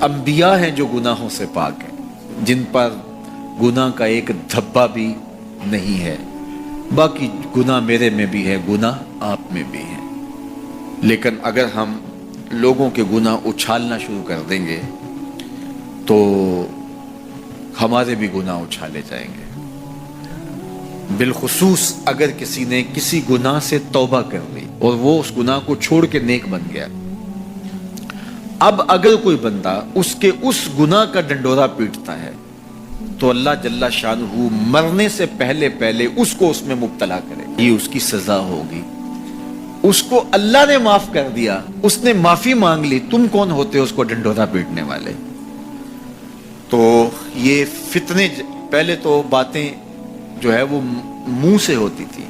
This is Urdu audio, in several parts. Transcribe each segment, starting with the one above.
انبیاء ہیں جو گناہوں سے پاک ہیں، جن پر گناہ کا ایک دھبا بھی نہیں ہے۔ باقی گناہ میرے میں بھی ہے، گناہ آپ میں بھی ہے، لیکن اگر ہم لوگوں کے گناہ اچھالنا شروع کر دیں گے تو ہمارے بھی گناہ اچھالے جائیں گے، بالخصوص اگر کسی نے کسی گناہ سے توبہ کر لی اور وہ اس گناہ کو چھوڑ کے نیک بن گیا۔ اب اگر کوئی بندہ اس کے اس گناہ کا ڈنڈورا پیٹتا ہے تو اللہ جل شانہ مرنے سے پہلے اس کو اس میں مبتلا کرے، یہ اس کی سزا ہوگی۔ اس کو اللہ نے معاف کر دیا، اس نے معافی مانگ لی، تم کون ہوتے ہو اس کو ڈنڈورا پیٹنے والے؟ تو یہ فتنے، پہلے تو باتیں جو ہے وہ منہ سے ہوتی تھی،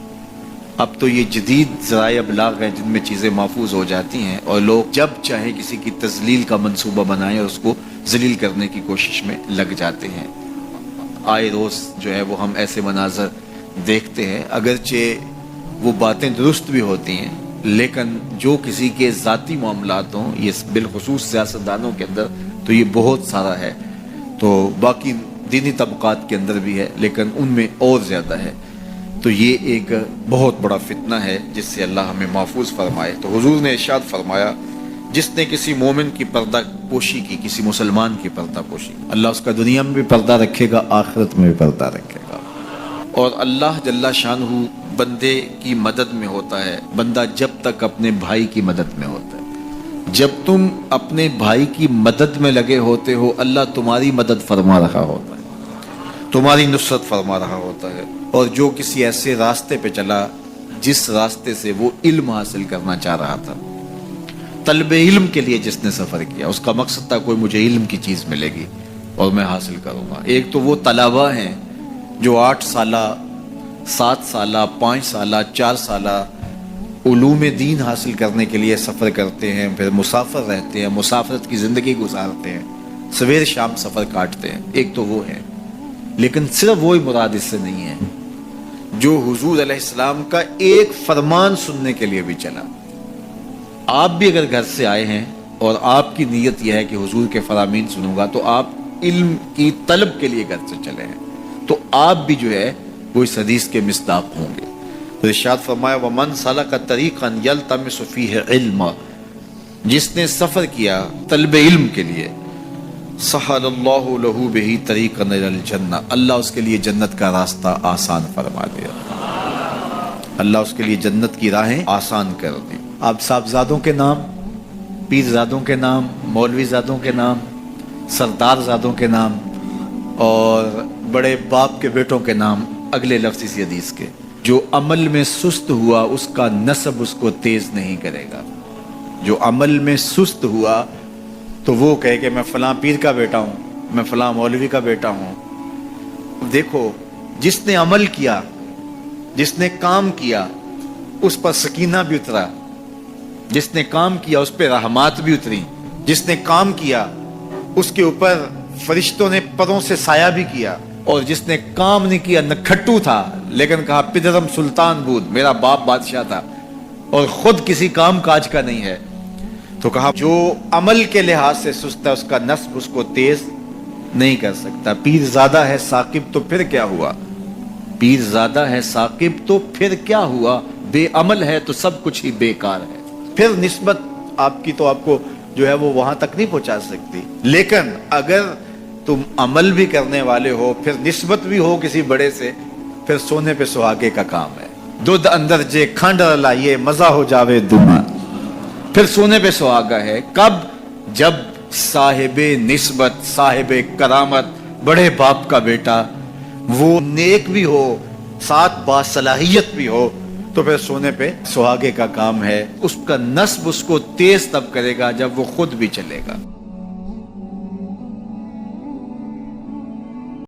اب تو یہ جدید ذرائع ابلاغ ہیں جن میں چیزیں محفوظ ہو جاتی ہیں اور لوگ جب چاہے کسی کی تذلیل کا منصوبہ بنائیں اور اس کو ذلیل کرنے کی کوشش میں لگ جاتے ہیں۔ آئے روز جو ہے وہ ہم ایسے مناظر دیکھتے ہیں، اگرچہ وہ باتیں درست بھی ہوتی ہیں، لیکن جو کسی کے ذاتی معاملات ہوں، یہ بالخصوص سیاستدانوں کے اندر تو یہ بہت سارا ہے، تو باقی دینی طبقات کے اندر بھی ہے لیکن ان میں اور زیادہ ہے۔ تو یہ ایک بہت بڑا فتنہ ہے جس سے اللہ ہمیں محفوظ فرمائے۔ تو حضور نے ارشاد فرمایا، جس نے کسی مومن کی پردہ پوشی کی، کسی مسلمان کی پردہ پوشی، اللہ اس کا دنیا میں بھی پردہ رکھے گا، آخرت میں بھی پردہ رکھے گا۔ اور اللہ جل شانہ بندے کی مدد میں ہوتا ہے، بندہ جب تک اپنے بھائی کی مدد میں ہوتا ہے۔ جب تم اپنے بھائی کی مدد میں لگے ہوتے ہو، اللہ تمہاری مدد فرما رہا ہوتا ہے، تمہاری نصرت فرما رہا ہوتا ہے۔ اور جو کسی ایسے راستے پہ چلا جس راستے سے وہ علم حاصل کرنا چاہ رہا تھا، طلب علم کے لیے جس نے سفر کیا، اس کا مقصد تھا کوئی مجھے علم کی چیز ملے گی اور میں حاصل کروں گا۔ ایک تو وہ طلباء ہیں جو 8 سالہ، 7 سالہ، 5 سالہ، 4 سالہ علوم دین حاصل کرنے کے لیے سفر کرتے ہیں، پھر مسافر رہتے ہیں، مسافرت کی زندگی گزارتے ہیں، سویر شام سفر کاٹتے ہیں، ایک تو وہ ہے۔ لیکن صرف وہی مراد اس سے نہیں ہے جو حضور علیہ السلام کا ایک فرمان سننے کے لیے بھی چلا۔ آپ بھی اگر گھر سے آئے ہیں اور آپ کی نیت یہ ہے کہ حضور کے فرامین سنوں گا، تو آپ علم کی طلب کے لیے گھر سے چلے ہیں، تو آپ بھی جو ہے وہ اس حدیث کے مصداق ہوں گے۔ تو ارشاد فرمایا، وَمَنْ سَلَكَ طَرِيقًا يَلْتَمِسُ فِيهِ عِلْمًا، جس نے سفر کیا طلب علم کے لیے، سَهَلَ اللَّهُ لَهُ بِهِ طَرِيقًا إِلَى الْجَنَّةِ، اللہ اس کے لیے جنت کا راستہ آسان فرما دیا، اللہ اس کے لیے جنت کی راہیں آسان کر دی۔ آپ صاحبزادوں کے نام، پیرزادوں کے نام، مولوی زادوں کے نام، سردار زادوں کے نام اور بڑے باپ کے بیٹوں کے نام اگلے لفظ اسی حدیث کے، جو عمل میں سست ہوا اس کا نسب اس کو تیز نہیں کرے گا۔ جو عمل میں سست ہوا تو وہ کہے کہ میں فلاں پیر کا بیٹا ہوں، میں فلاں مولوی کا بیٹا ہوں۔ دیکھو، جس نے عمل کیا، جس نے کام کیا، اس پر سکینہ بھی اترا، جس نے کام کیا اس پہ رحمات بھی اتری، جس نے کام کیا اس کے اوپر فرشتوں نے پروں سے سایہ بھی کیا، اور جس نے کام نہیں کیا، نکھٹو تھا لیکن کہا پدرم سلطان بود، میرا باپ بادشاہ تھا اور خود کسی کام کاج کا نہیں ہے، تو کہا جو عمل کے لحاظ سے سست ہے اس کا نسب اس کو تیز نہیں کر سکتا۔ پیر زادہ ہے ثاقب تو پھر کیا ہوا، پیر زادہ ہے ثاقب تو پھر کیا ہوا، بے عمل ہے تو سب کچھ ہی بیکار ہے۔ پھر نسبت آپ کی تو آپ کو جو ہے وہ وہاں تک نہیں پہنچا سکتی، لیکن اگر تم عمل بھی کرنے والے ہو، پھر نسبت بھی ہو کسی بڑے سے، پھر سونے پہ سہاگے کا کام ہے۔ دودھ اندر جے کھانڈ لائیے مزہ ہو جاوے دما، پھر سونے پہ سہاگا ہے۔ کب؟ جب صاحب نسبت، صاحب کرامت، بڑے باپ کا بیٹا وہ نیک بھی ہو، ساتھ باصلاحیت بھی ہو، تو پھر سونے پہ سہاگے کا کام ہے۔ اس کا نسب اس کو تیز تب کرے گا جب وہ خود بھی چلے گا۔